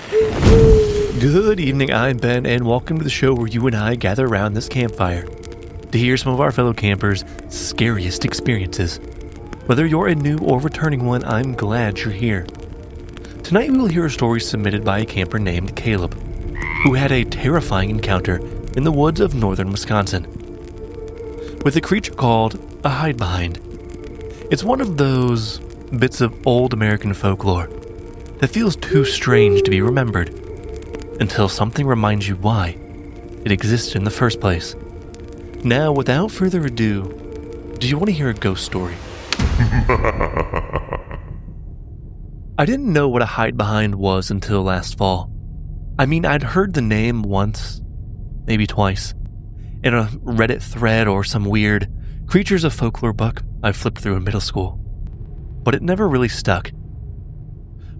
Good evening, I'm Ben, and welcome to the show where you and I gather around this campfire to hear some of our fellow campers' scariest experiences. Whether you're a new or returning one, I'm glad you're here. Tonight we will hear a story submitted by a camper named Caleb, who had a terrifying encounter in the woods of northern Wisconsin with a creature called a Hidebehind. It's one of those bits of old American folklore that feels too strange to be remembered until something reminds you why it existed in the first place. Now, without further ado, do you want to hear a ghost story? I didn't know what a Hidebehind was until last fall. I mean, I'd heard the name once, maybe twice, in a Reddit thread or some weird Creatures of Folklore book I flipped through in middle school. But it never really stuck.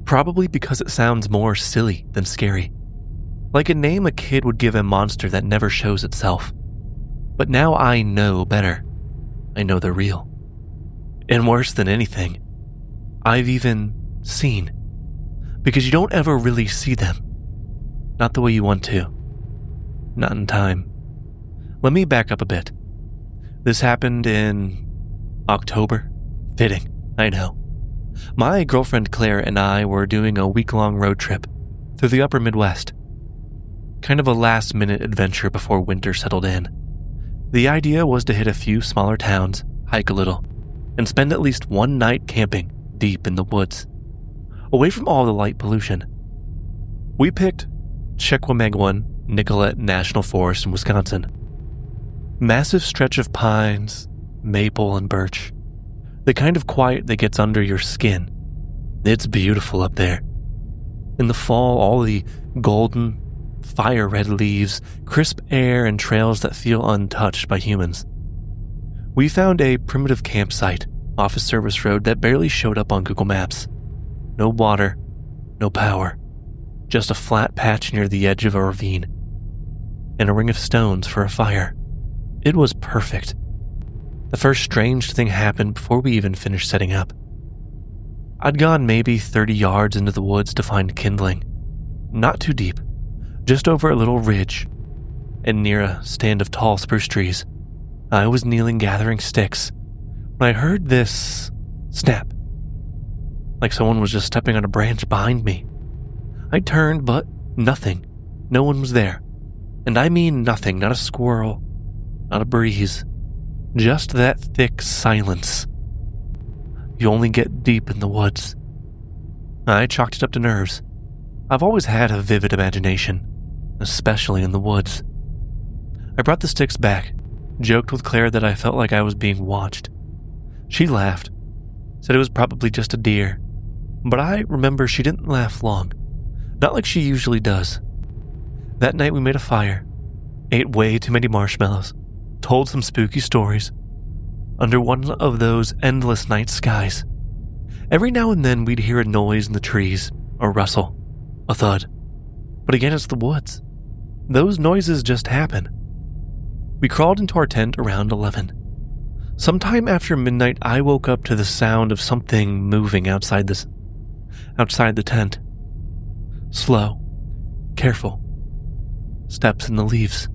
Probably because it sounds more silly than scary. Like a name a kid would give a monster that never shows itself. But now I know better. I know they're real. And worse than anything, I've even seen. Because you don't ever really see them. Not the way you want to. Not in time. Let me back up a bit. This happened in October. Fitting, I know. My girlfriend Claire and I were doing a week-long road trip through the upper Midwest. Kind of a last-minute adventure before winter settled in. The idea was to hit a few smaller towns, hike a little, and spend at least one night camping deep in the woods, away from all the light pollution. We picked Chequamegon-Nicolet National Forest in Wisconsin. Massive stretch of pines, maple, and birch. The kind of quiet that gets under your skin. It's beautiful up there. In the fall, all the golden, fire-red leaves, crisp air, and trails that feel untouched by humans. We found a primitive campsite off a service road that barely showed up on Google Maps. No water, no power. Just a flat patch near the edge of a ravine. And a ring of stones for a fire. It was perfect. The first strange thing happened before we even finished setting up. I'd gone maybe 30 yards into the woods to find kindling. Not too deep, just over a little ridge, and near a stand of tall spruce trees. I was kneeling gathering sticks when I heard this snap, like someone was just stepping on a branch behind me. I turned, but nothing. No one was there. And I mean nothing, not a squirrel, not a breeze. Just that thick silence. You only get deep in the woods. I chalked it up to nerves. I've always had a vivid imagination, especially in the woods. I brought the sticks back, joked with Claire that I felt like I was being watched. She laughed, said it was probably just a deer, but I remember she didn't laugh long, not like she usually does. That night we made a fire, ate way too many marshmallows, told some spooky stories, under one of those endless night skies. Every now and then we'd hear a noise in the trees, a rustle, a thud. But again, it's the woods. Those noises just happen. We crawled into our tent around 11. Sometime after midnight, I woke up to the sound of something moving outside the tent. Slow, careful. Steps in the leaves.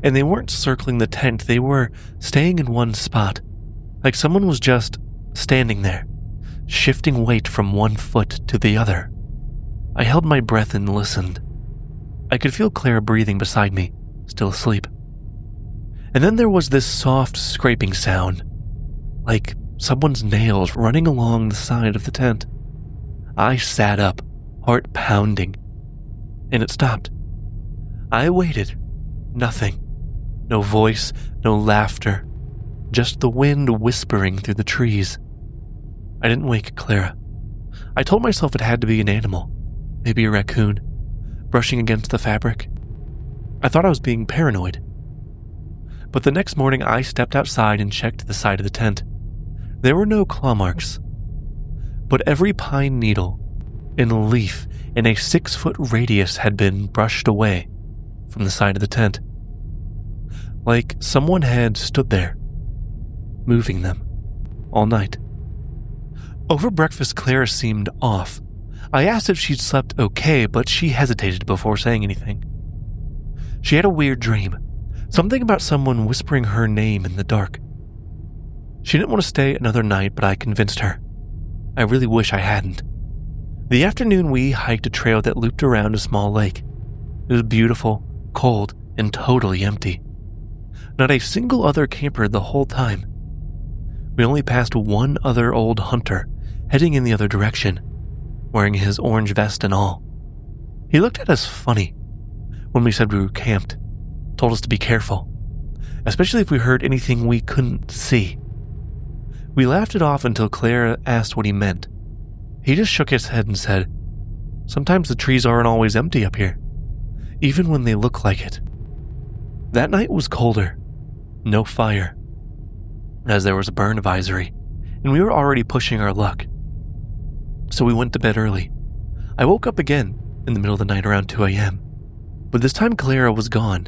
And they weren't circling the tent, they were staying in one spot, like someone was just standing there, shifting weight from one foot to the other. I held my breath and listened. I could feel Claire breathing beside me, still asleep. And then there was this soft scraping sound, like someone's nails running along the side of the tent. I sat up, heart pounding, and it stopped. I waited. Nothing. No voice, no laughter, just the wind whispering through the trees. I didn't wake Clara. I told myself it had to be an animal, maybe a raccoon, brushing against the fabric. I thought I was being paranoid. But the next morning I stepped outside and checked the side of the tent. There were no claw marks, but every pine needle and leaf in a 6-foot radius had been brushed away from the side of the tent. Like someone had stood there, moving them, all night. Over breakfast, Clara seemed off. I asked if she'd slept okay, but she hesitated before saying anything. She had a weird dream, something about someone whispering her name in the dark. She didn't want to stay another night, but I convinced her. I really wish I hadn't. The afternoon we hiked a trail that looped around a small lake. It was beautiful, cold, and totally empty. Not a single other camper the whole time. We only passed one other old hunter heading in the other direction, wearing his orange vest and all. He looked at us funny when we said we were camped, told us to be careful, especially if we heard anything we couldn't see. We laughed it off until Claire asked what he meant. He just shook his head and said, "Sometimes the trees aren't always empty up here, even when they look like it." That night was colder, no fire, as there was a burn advisory, and we were already pushing our luck. So we went to bed early. I woke up again in the middle of the night around 2 a.m., but this time Clara was gone.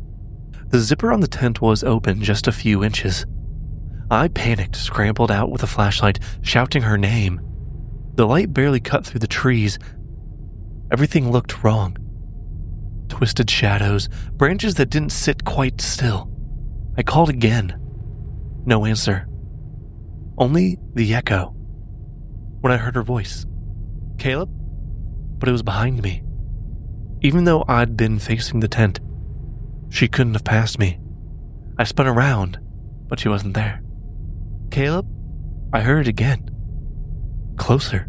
The zipper on the tent was open just a few inches. I panicked, scrambled out with a flashlight, shouting her name. The light barely cut through the trees. Everything looked wrong. Twisted shadows, branches that didn't sit quite still. I called again. No answer. Only the echo. When I heard her voice. "Caleb?" But it was behind me. Even though I'd been facing the tent, she couldn't have passed me. I spun around, but she wasn't there. "Caleb?" I heard it again. Closer.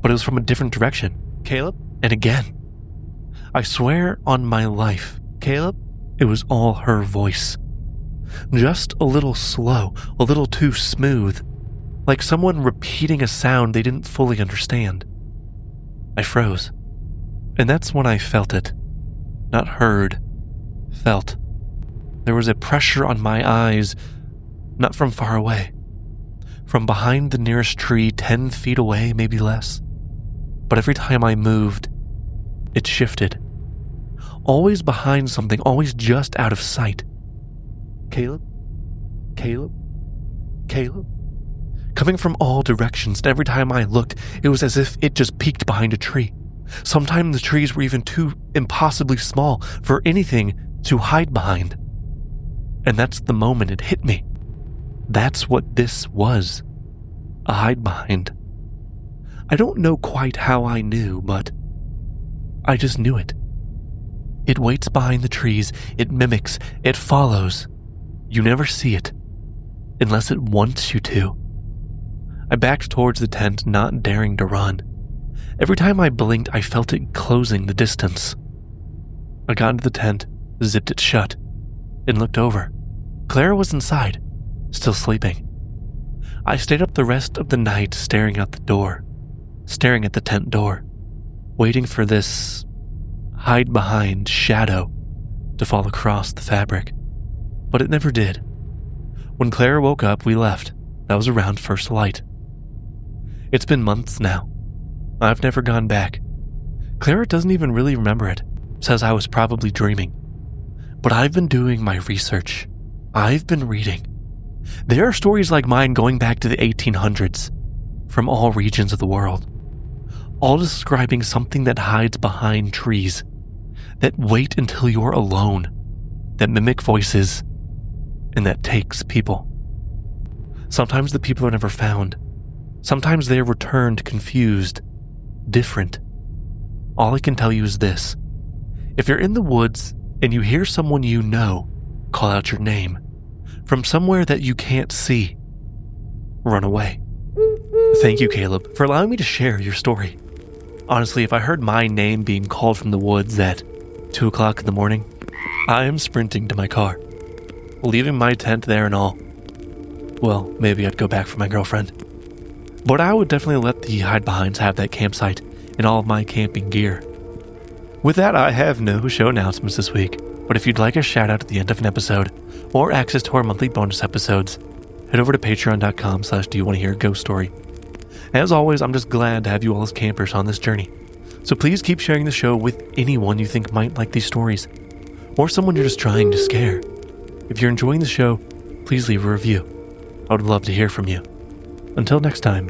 But it was from a different direction. "Caleb?" And again. I swear on my life, Caleb, it was all her voice. Just a little slow, a little too smooth, like someone repeating a sound they didn't fully understand. I froze, and that's when I felt it. Not heard, felt. There was a pressure on my eyes, not from far away. From behind the nearest tree, 10 feet away, maybe less. But every time I moved, it shifted. Always behind something, always just out of sight. "Caleb? Caleb? Caleb?" Coming from all directions, and every time I looked, it was as if it just peeked behind a tree. Sometimes the trees were even too impossibly small for anything to hide behind. And that's the moment it hit me. That's what this was. A hide behind. I don't know quite how I knew, but I just knew it. It waits behind the trees, it mimics, it follows. You never see it, unless it wants you to. I backed towards the tent, not daring to run. Every time I blinked, I felt it closing the distance. I got into the tent, zipped it shut, and looked over. Clara was inside, still sleeping. I stayed up the rest of the night staring out the door, staring at the tent door, waiting for this hide-behind shadow to fall across the fabric. But it never did. When Clara woke up, we left. That was around first light. It's been months now. I've never gone back. Clara doesn't even really remember it, says I was probably dreaming. But I've been doing my research. I've been reading. There are stories like mine going back to the 1800s, from all regions of the world, all describing something that hides behind trees, that wait until you're alone, that mimic voices, and that takes people. Sometimes the people are never found. Sometimes they are returned confused, different. All I can tell you is this. If you're in the woods and you hear someone you know call out your name from somewhere that you can't see, run away. Thank you, Caleb, for allowing me to share your story. Honestly, if I heard my name being called from the woods at 2 o'clock in the morning, I am sprinting to my car, leaving my tent there and all. Well, maybe I'd go back for my girlfriend. But I would definitely let the hide-behinds have that campsite and all of my camping gear. With that, I have no show announcements this week, but if you'd like a shout-out at the end of an episode, or access to our monthly bonus episodes, head over to patreon.com/doyouwannahearaghost story. As always, I'm just glad to have you all as campers on this journey. So please keep sharing the show with anyone you think might like these stories, or someone you're just trying to scare. If you're enjoying the show, please leave a review. I would love to hear from you. Until next time,